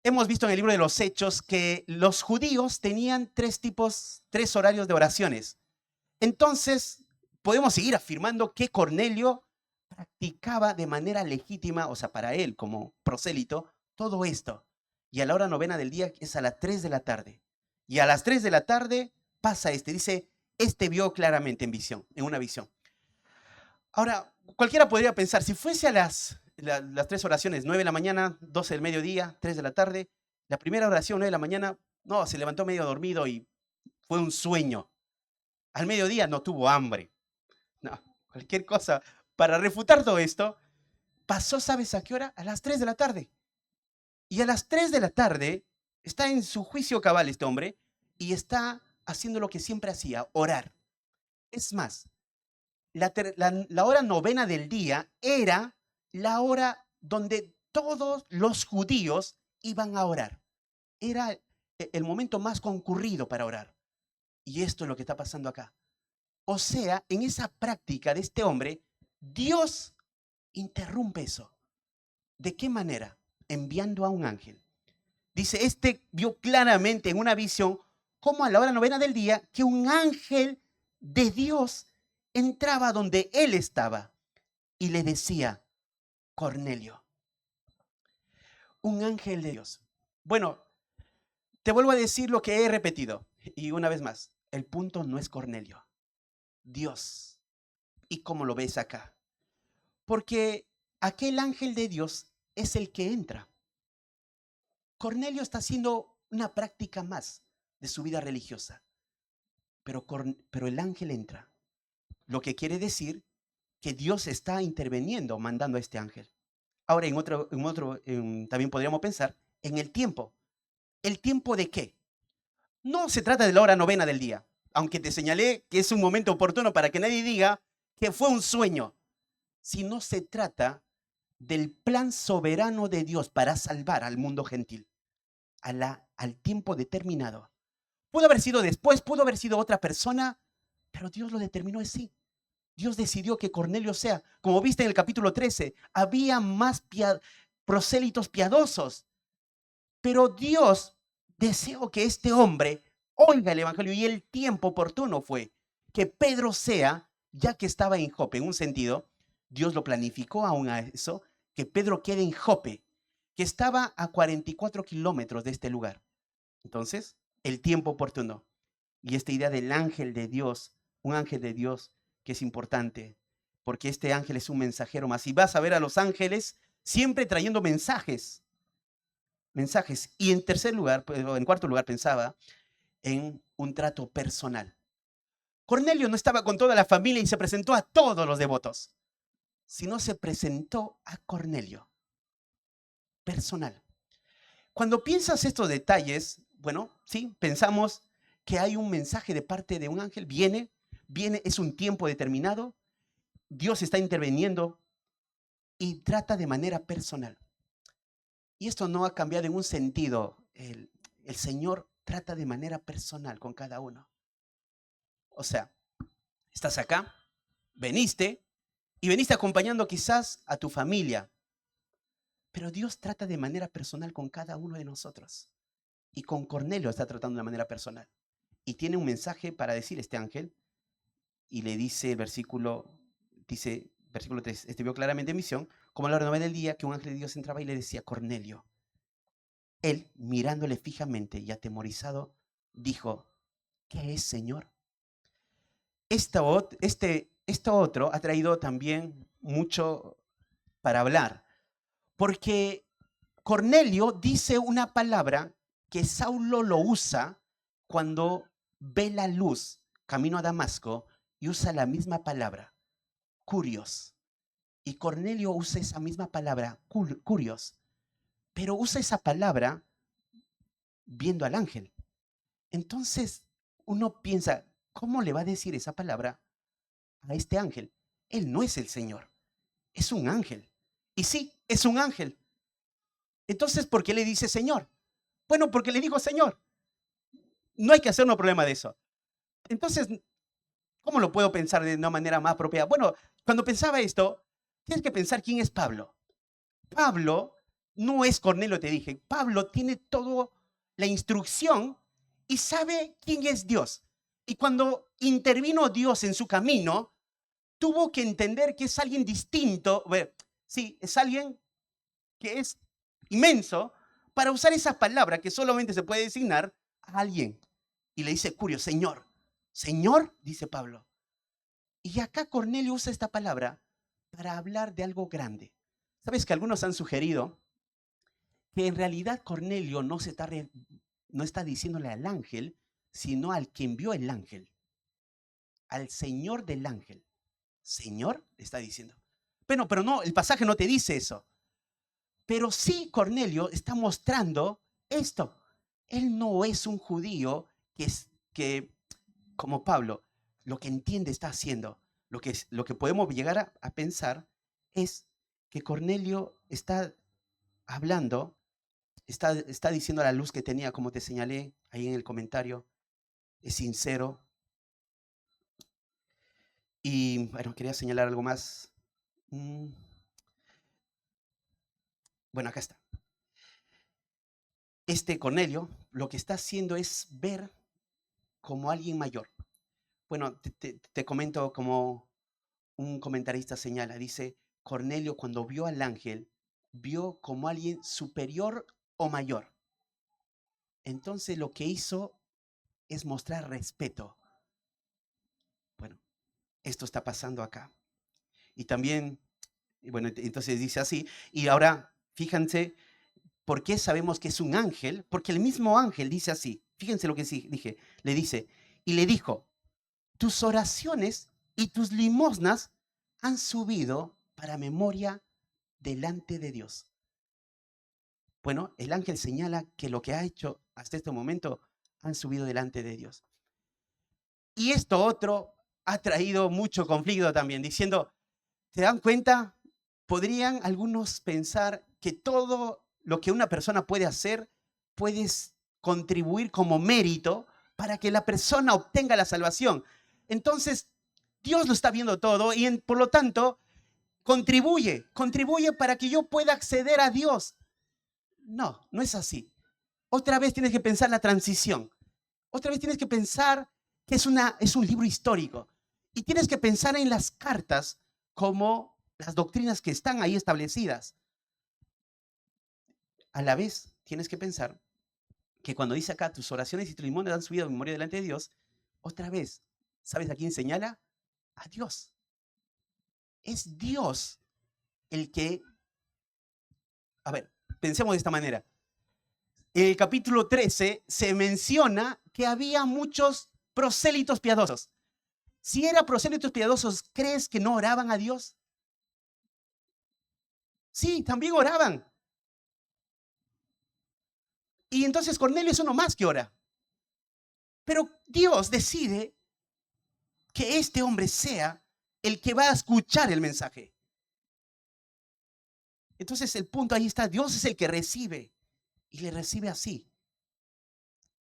S1: Hemos visto en el libro de los Hechos que los judíos tenían tres horarios de oraciones. Entonces, podemos seguir afirmando que Cornelio practicaba de manera legítima, o sea, para él como prosélito, todo esto. Y a la hora novena del día es a las 3 de la tarde. Y a las 3 de la tarde pasa dice, este vio claramente en visión, en una visión. Ahora, cualquiera podría pensar, si fuese a las 3 oraciones, 9 de la mañana, 12 del mediodía, 3 de la tarde, la primera oración, 9 de la mañana, no, se levantó medio dormido y fue un sueño. Al mediodía no tuvo hambre. No, cualquier cosa. Para refutar todo esto, pasó, ¿sabes a qué hora? A las 3 de la tarde. Y a las 3 de la tarde está en su juicio cabal este hombre y está haciendo lo que siempre hacía, orar. Es más, la hora novena del día era la hora donde todos los judíos iban a orar. Era el momento más concurrido para orar. Y esto es lo que está pasando acá. O sea, en esa práctica de este hombre, Dios interrumpe eso. ¿De qué manera? Enviando a un ángel. Dice, este vio claramente en una visión como a la hora novena del día que un ángel de Dios entraba donde él estaba y le decía, Cornelio, un ángel de Dios. Bueno, te vuelvo a decir lo que he repetido y una vez más, el punto no es Cornelio, Dios. ¿Y cómo lo ves acá? Porque aquel ángel de Dios es el que entra. Cornelio está haciendo una práctica más de su vida religiosa, pero el ángel entra. Lo que quiere decir que Dios está interviniendo, mandando a este ángel. Ahora, también podríamos pensar en el tiempo. ¿El tiempo de qué? No se trata de la hora novena del día, aunque te señalé que es un momento oportuno para que nadie diga que fue un sueño, sino se trata del plan soberano de Dios para salvar al mundo gentil al tiempo determinado. Pudo haber sido después, pudo haber sido otra persona, pero Dios lo determinó así. Dios decidió que Cornelio sea, como viste en el capítulo 13, había más prosélitos piadosos, pero Dios deseó que este hombre oiga el evangelio y el tiempo oportuno fue que Pedro sea, ya que estaba en Jope, en un sentido, Dios lo planificó aún a eso, que Pedro quede en Jope, que estaba a 44 kilómetros de este lugar. Entonces, el tiempo oportuno. Y esta idea del ángel de Dios, un ángel de Dios que es importante, porque este ángel es un mensajero más. Y vas a ver a los ángeles siempre trayendo mensajes. Mensajes. Y en tercer lugar, en cuarto lugar, pensaba en un trato personal. Cornelio no estaba con toda la familia y se presentó a todos los devotos, sino se presentó a Cornelio, personal. Cuando piensas estos detalles, bueno, sí, pensamos que hay un mensaje de parte de un ángel, viene, es un tiempo determinado, Dios está interviniendo y trata de manera personal. Y esto no ha cambiado en un sentido. El Señor trata de manera personal con cada uno. O sea, estás acá, veniste y veniste acompañando quizás a tu familia, pero Dios trata de manera personal con cada uno de nosotros. Y con Cornelio está tratando de manera personal. Y tiene un mensaje para decir este ángel. Y le dice el versículo 3, este vio claramente en visión, como a la hora 9 del día, que un ángel de Dios entraba y le decía, Cornelio. Él, mirándole fijamente y atemorizado, dijo, ¿qué es, Señor? Esto otro ha traído también mucho para hablar, porque Cornelio dice una palabra que Saulo lo usa cuando ve la luz camino a Damasco y usa la misma palabra, curios. Y Cornelio usa esa misma palabra, curios, pero usa esa palabra viendo al ángel. Entonces uno piensa, ¿cómo le va a decir esa palabra a este ángel? Él no es el Señor, es un ángel. Y sí, es un ángel. Entonces, ¿por qué le dice Señor? Bueno, porque le dijo Señor. No hay que hacer un problema de eso. Entonces, ¿cómo lo puedo pensar de una manera más apropiada? Bueno, cuando pensaba esto, tienes que pensar quién es Pablo. Pablo no es Cornelio, te dije. Pablo tiene toda la instrucción y sabe quién es Dios. Y cuando intervino Dios en su camino, tuvo que entender que es alguien distinto. Bueno, sí, es alguien que es inmenso para usar esa palabra que solamente se puede designar a alguien. Y le dice Curio, Señor. Señor, dice Pablo. Y acá Cornelio usa esta palabra para hablar de algo grande. ¿Sabes que algunos han sugerido que en realidad Cornelio no está diciéndole al ángel, sino al que envió el ángel, al Señor del ángel? Señor, le está diciendo. Bueno, pero no, el pasaje no te dice eso. Pero sí Cornelio está mostrando esto. Él no es un judío que como Pablo, lo que entiende está haciendo. Lo que podemos llegar a pensar es que Cornelio está hablando, está diciendo a la luz que tenía, como te señalé ahí en el comentario, es sincero. Y bueno, quería señalar algo más. Bueno, acá está. Este Cornelio lo que está haciendo es ver como alguien mayor. Bueno, te comento como un comentarista señala, dice, Cornelio cuando vio al ángel, vio como alguien superior o mayor. Entonces lo que hizo es mostrar respeto. Bueno, esto está pasando acá. Y también, bueno, entonces dice así, y ahora fíjense, ¿por qué sabemos que es un ángel? Porque el mismo ángel dice así, fíjense lo que dije, le dice, y le dijo, tus oraciones y tus limosnas han subido para memoria delante de Dios. Bueno, el ángel señala que lo que ha hecho hasta este momento han subido delante de Dios. Y esto otro ha traído mucho conflicto también, diciendo, ¿se dan cuenta? Podrían algunos pensar que todo lo que una persona puede hacer puedes contribuir como mérito para que la persona obtenga la salvación. Entonces, Dios lo está viendo todo y por lo tanto contribuye para que yo pueda acceder a Dios. No, no es así. Otra vez tienes que pensar la transición. Otra vez tienes que pensar que es un libro histórico. Y tienes que pensar en las cartas como las doctrinas que están ahí establecidas. A la vez, tienes que pensar que cuando dice acá, tus oraciones y tus limones han subido a memoria delante de Dios, otra vez, ¿sabes a quién señala? A Dios. Es Dios el que, a ver, pensemos de esta manera. En el capítulo 13 se menciona que había muchos prosélitos piadosos. Si eran prosélitos piadosos, ¿crees que no oraban a Dios? Sí, también oraban. Y entonces Cornelio es uno más que ora. Pero Dios decide que este hombre sea el que va a escuchar el mensaje. Entonces el punto ahí está, Dios es el que recibe y le recibe así.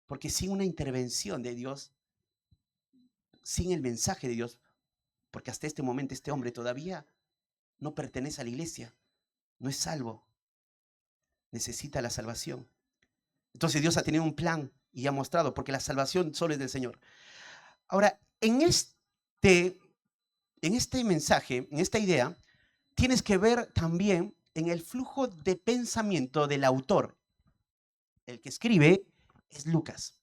S1: Porque sin una intervención de Dios, sin el mensaje de Dios, porque hasta este momento este hombre todavía no pertenece a la iglesia, no es salvo, necesita la salvación. Entonces Dios ha tenido un plan y ha mostrado, porque la salvación solo es del Señor. Ahora, en este mensaje, en esta idea, tienes que ver también en el flujo de pensamiento del autor. El que escribe es Lucas.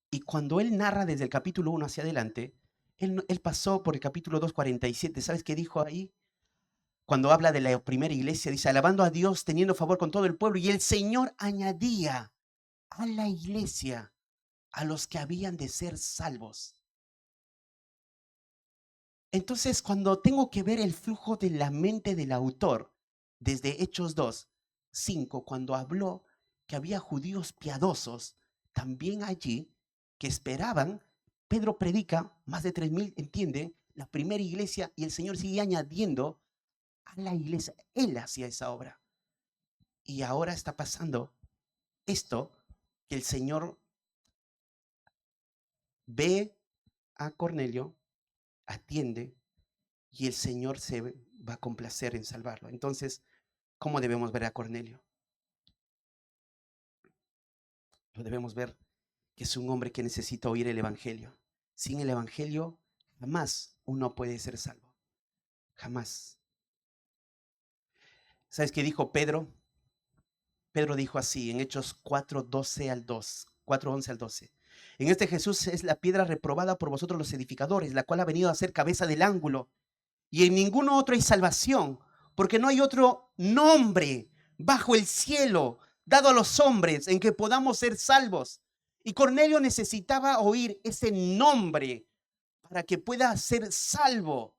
S1: Y cuando él narra desde el capítulo 1 hacia adelante, él pasó por el capítulo 2:47. ¿Sabes qué dijo ahí? Cuando habla de la primera iglesia, dice, alabando a Dios, teniendo favor con todo el pueblo, y el Señor añadía a la iglesia a los que habían de ser salvos. Entonces, cuando tengo que ver el flujo de la mente del autor, desde Hechos 2:5, cuando habló que había judíos piadosos también allí que esperaban, Pedro predica, más de 3,000 entienden, la primera iglesia, y el Señor sigue añadiendo a la iglesia. Él hacía esa obra. Y ahora está pasando esto, que el Señor ve a Cornelio, atiende, y el Señor se va a complacer en salvarlo. Entonces, ¿cómo debemos ver a Cornelio? Lo debemos ver que es un hombre que necesita oír el Evangelio. Sin el Evangelio, jamás uno puede ser salvo. Jamás. ¿Sabes qué dijo Pedro? Pedro dijo así en Hechos 4:11 al 12. En este Jesús es la piedra reprobada por vosotros los edificadores, la cual ha venido a ser cabeza del ángulo. Y en ninguno otro hay salvación, porque no hay otro nombre bajo el cielo dado a los hombres en que podamos ser salvos. Y Cornelio necesitaba oír ese nombre para que pueda ser salvo.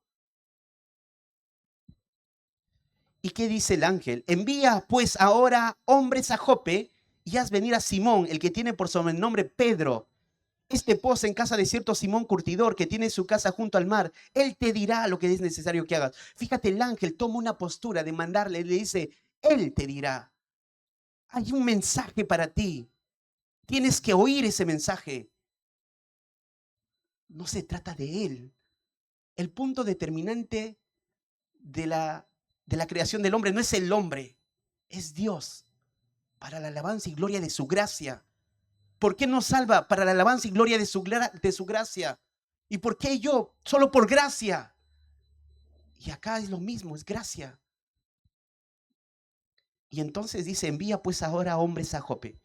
S1: ¿Y qué dice el ángel? Envía pues ahora hombres a Jope y haz venir a Simón, el que tiene por sobrenombre Pedro. Este posa en casa de cierto Simón Curtidor, que tiene su casa junto al mar. Él te dirá lo que es necesario que hagas. Fíjate, el ángel toma una postura de mandarle, le dice, él te dirá. Hay un mensaje para ti. Tienes que oír ese mensaje. No se trata de él. El punto determinante de la creación del hombre no es el hombre, es Dios, para la alabanza y gloria de su gracia. ¿Por qué nos salva? Para la alabanza y gloria de su gracia. ¿Y por qué yo? Solo por gracia. Y acá es lo mismo, es gracia. Y entonces dice, envía pues ahora hombres a Jope.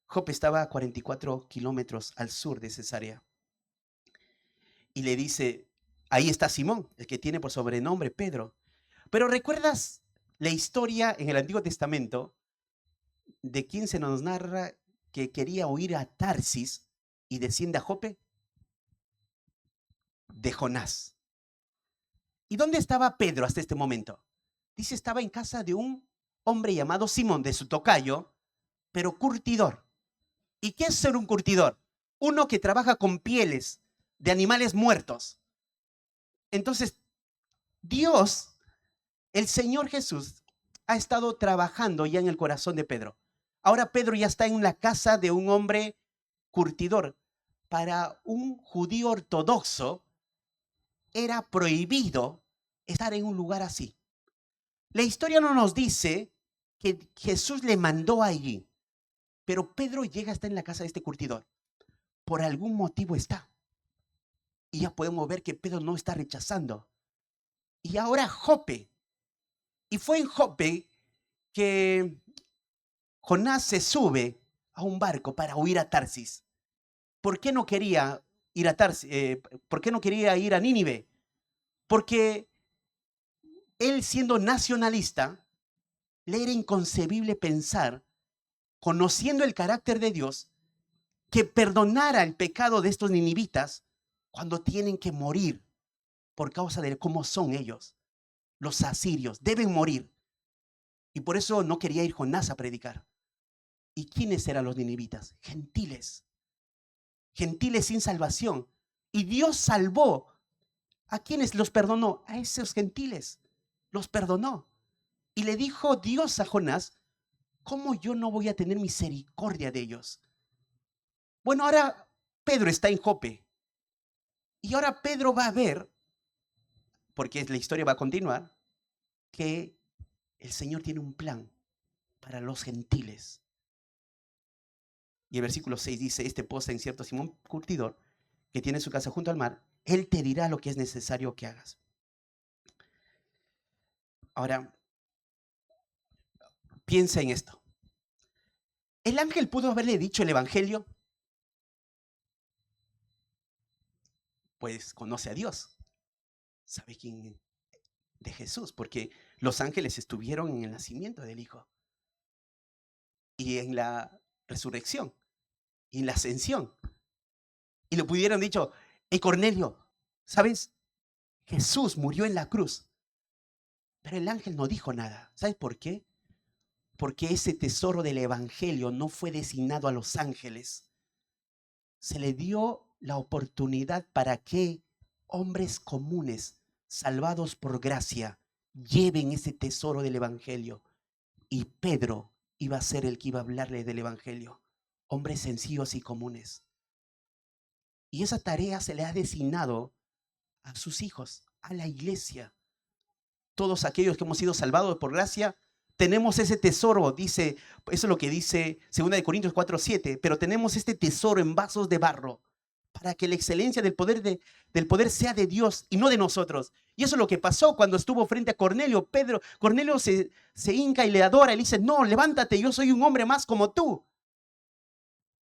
S1: Jope estaba a 44 kilómetros al sur de Cesarea. Y le dice, ahí está Simón, el que tiene por sobrenombre Pedro. Pero ¿recuerdas la historia en el Antiguo Testamento de quién se nos narra que quería huir a Tarsis y desciende a Jope? De Jonás. ¿Y dónde estaba Pedro hasta este momento? Dice, estaba en casa de un hombre llamado Simón, de su tocayo, pero curtidor. ¿Y qué es ser un curtidor? Uno que trabaja con pieles de animales muertos. Entonces, Dios, el Señor Jesús, ha estado trabajando ya en el corazón de Pedro. Ahora Pedro ya está en la casa de un hombre curtidor. Para un judío ortodoxo era prohibido estar en un lugar así. La historia no nos dice que Jesús le mandó allí, pero Pedro llega a estar en la casa de este curtidor. Por algún motivo está. Y ya podemos ver que Pedro no está rechazando. Y ahora Jope. Y fue en Jope que Jonás se sube a un barco para huir a Tarsis. ¿Por qué no quería ir a Tarsis? ¿Por qué no quería ir a Nínive? Porque él, siendo nacionalista, le era inconcebible pensar, conociendo el carácter de Dios, que perdonara el pecado de estos ninivitas cuando tienen que morir por causa de cómo son ellos. Los asirios deben morir. Y por eso no quería ir Jonás a predicar. ¿Y quiénes eran los ninivitas? Gentiles. Gentiles sin salvación. Y Dios salvó. ¿A quiénes los perdonó? A esos gentiles. Los perdonó. Y le dijo Dios a Jonás, ¿cómo yo no voy a tener misericordia de ellos? Bueno, ahora Pedro está en Jope. Y ahora Pedro va a ver, porque la historia va a continuar, que el Señor tiene un plan para los gentiles. Y el versículo 6 dice, este posa en cierto Simón Curtidor, que tiene su casa junto al mar, él te dirá lo que es necesario que hagas. Ahora, piensa en esto. ¿El ángel pudo haberle dicho el evangelio? Pues conoce a Dios. Sabe quién de Jesús, porque los ángeles estuvieron en el nacimiento del Hijo y en la resurrección y en la ascensión. Y le pudieran dicho, hey Cornelio, ¿sabes? Jesús murió en la cruz, pero el ángel no dijo nada. ¿Sabes por qué? Porque ese tesoro del evangelio no fue designado a los ángeles. Se le dio la oportunidad para que hombres comunes, salvados por gracia, lleven ese tesoro del evangelio. Y Pedro iba a ser el que iba a hablarle del evangelio. Hombres sencillos y comunes. Y esa tarea se le ha designado a sus hijos, a la iglesia. Todos aquellos que hemos sido salvados por gracia, tenemos ese tesoro, dice, eso es lo que dice 2 Corintios 4:7, pero tenemos este tesoro en vasos de barro para que la excelencia del poder sea de Dios y no de nosotros. Y eso es lo que pasó cuando estuvo frente a Cornelio. Cornelio se hinca y le adora y le dice, no, levántate, yo soy un hombre más como tú.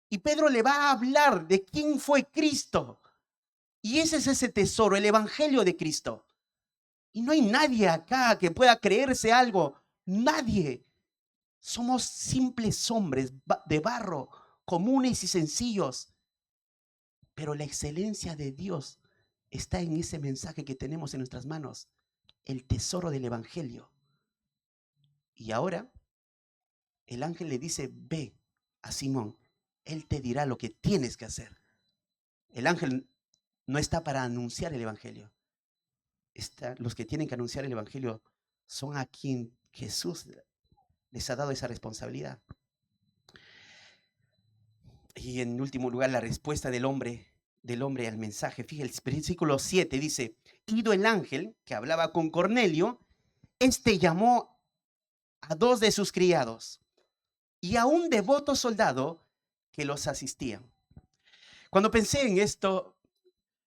S1: Y Pedro le va a hablar de quién fue Cristo. Y ese es ese tesoro, el evangelio de Cristo. Y no hay nadie acá que pueda creerse algo. Nadie. Somos simples hombres de barro, comunes y sencillos. Pero la excelencia de Dios está en ese mensaje que tenemos en nuestras manos, el tesoro del evangelio. Y ahora el ángel le dice, ve a Simón, él te dirá lo que tienes que hacer. El ángel no está para anunciar el evangelio. Los que tienen que anunciar el evangelio son a quien Jesús les ha dado esa responsabilidad. Y en último lugar, la respuesta del hombre al mensaje. Fíjate, el versículo 7 dice, ido el ángel que hablaba con Cornelio, este llamó a 2 de sus criados y a un devoto soldado que los asistían. Cuando pensé en esto,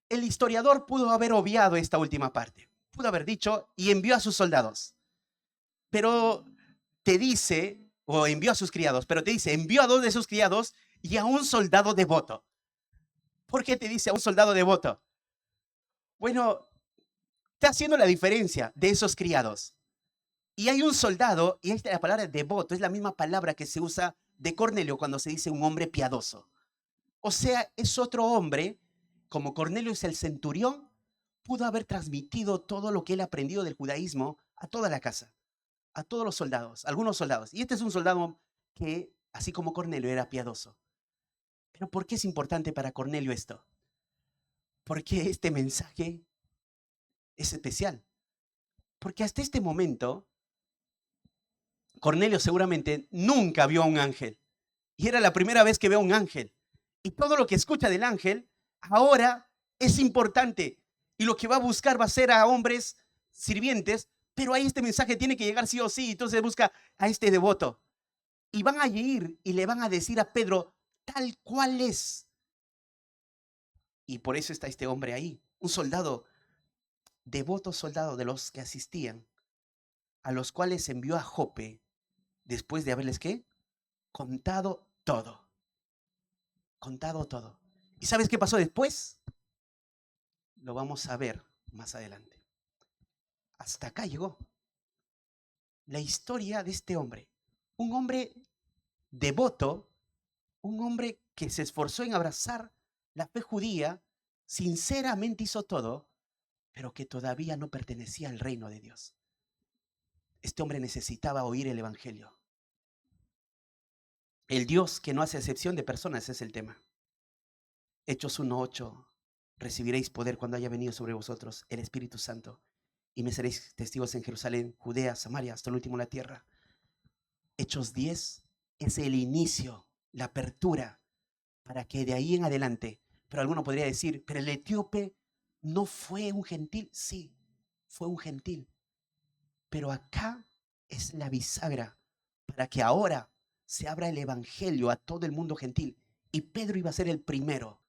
S1: el historiador pudo haber obviado esta última parte. Pudo haber dicho, y envió a sus soldados. Pero te dice, o envió a sus criados, pero te dice, envió a 2 de sus criados y a un soldado devoto. ¿Por qué te dice a un soldado devoto? Bueno, está haciendo la diferencia de esos criados. Y hay un soldado, y la palabra devoto es la misma palabra que se usa de Cornelio cuando se dice un hombre piadoso. O sea, es otro hombre, como Cornelio es el centurión, pudo haber transmitido todo lo que él ha aprendido del judaísmo a toda la casa, a todos los soldados, algunos soldados. Y este es un soldado que, así como Cornelio, era piadoso. Pero ¿por qué es importante para Cornelio esto? Porque este mensaje es especial. Porque hasta este momento, Cornelio seguramente nunca vio a un ángel. Y era la primera vez que ve a un ángel. Y todo lo que escucha del ángel ahora es importante. Y lo que va a buscar va a ser a hombres sirvientes, pero ahí este mensaje tiene que llegar sí o sí. Entonces busca a este devoto. Y van a ir y le van a decir a Pedro tal cual es. Y por eso está este hombre ahí, un soldado, devoto soldado de los que asistían, a los cuales envió a Jope después de haberles ¿qué? Contado todo. Contado todo. ¿Y sabes qué pasó después? Lo vamos a ver más adelante. Hasta acá llegó la historia de este hombre. Un hombre devoto, un hombre que se esforzó en abrazar la fe judía, sinceramente hizo todo, pero que todavía no pertenecía al reino de Dios. Este hombre necesitaba oír el evangelio. El Dios que no hace excepción de personas es el tema. Hechos 1:8, recibiréis poder cuando haya venido sobre vosotros el Espíritu Santo y me seréis testigos en Jerusalén, Judea, Samaria, hasta el último de la tierra. Hechos 10 es el inicio, la apertura, para que de ahí en adelante, pero alguno podría decir, pero el etíope no fue un gentil. Sí, fue un gentil. Pero acá es la bisagra para que ahora se abra el evangelio a todo el mundo gentil. Y Pedro iba a ser el primero.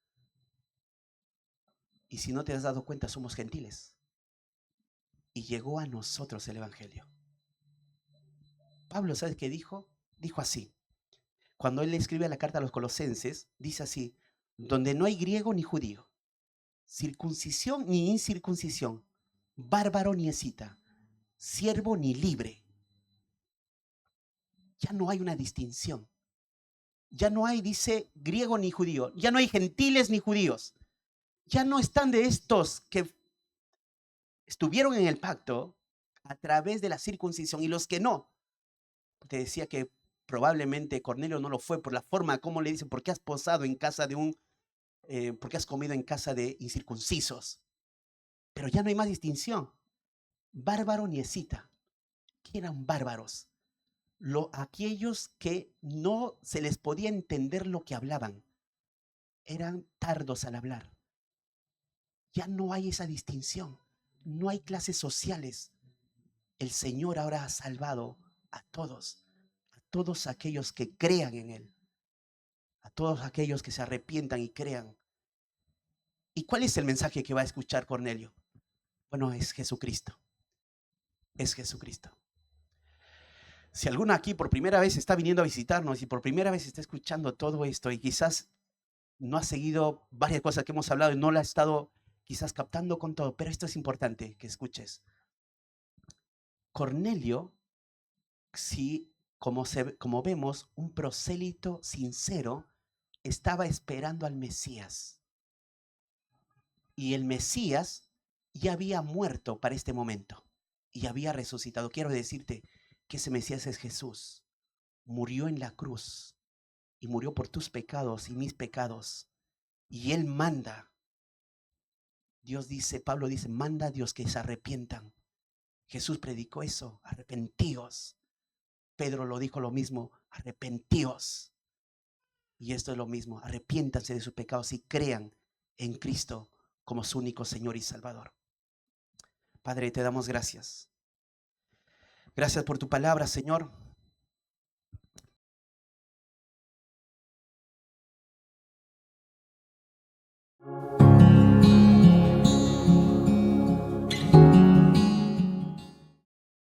S1: Y si no te has dado cuenta, somos gentiles. Y llegó a nosotros el evangelio. Pablo, ¿sabes qué dijo? Dijo así. Cuando él le escribe la carta a los colosenses, dice así, donde no hay griego ni judío, circuncisión ni incircuncisión, bárbaro ni escita, siervo ni libre. Ya no hay una distinción. Ya no hay, dice, griego ni judío. Ya no hay gentiles ni judíos. Ya no están de estos que estuvieron en el pacto a través de la circuncisión, y los que no, te decía que probablemente Cornelio no lo fue por la forma como le dicen, ¿por qué has posado en casa de por qué has comido en casa de incircuncisos? Pero ya no hay más distinción. Bárbaro ni escita. ¿Qué eran bárbaros? Aquellos que no se les podía entender lo que hablaban. Eran tardos al hablar. Ya no hay esa distinción. No hay clases sociales. El Señor ahora ha salvado a todos aquellos que crean en Él, a todos aquellos que se arrepientan y crean. ¿Y cuál es el mensaje que va a escuchar Cornelio? Bueno, es Jesucristo. Es Jesucristo. Si alguno aquí por primera vez está viniendo a visitarnos y por primera vez está escuchando todo esto y quizás no ha seguido varias cosas que hemos hablado y no la ha estado quizás captando con todo, pero esto es importante que escuches. Cornelio, sí, como vemos, un prosélito sincero, estaba esperando al Mesías. Y el Mesías ya había muerto para este momento y había resucitado. Quiero decirte que ese Mesías es Jesús. Murió en la cruz y murió por tus pecados y mis pecados. Y Él manda. Dios dice, Pablo dice, manda a Dios que se arrepientan. Jesús predicó eso, arrepentíos. Pedro lo dijo lo mismo, arrepentíos. Y esto es lo mismo, arrepiéntanse de sus pecados y crean en Cristo como su único Señor y Salvador. Padre, te damos gracias. Gracias por tu palabra, Señor.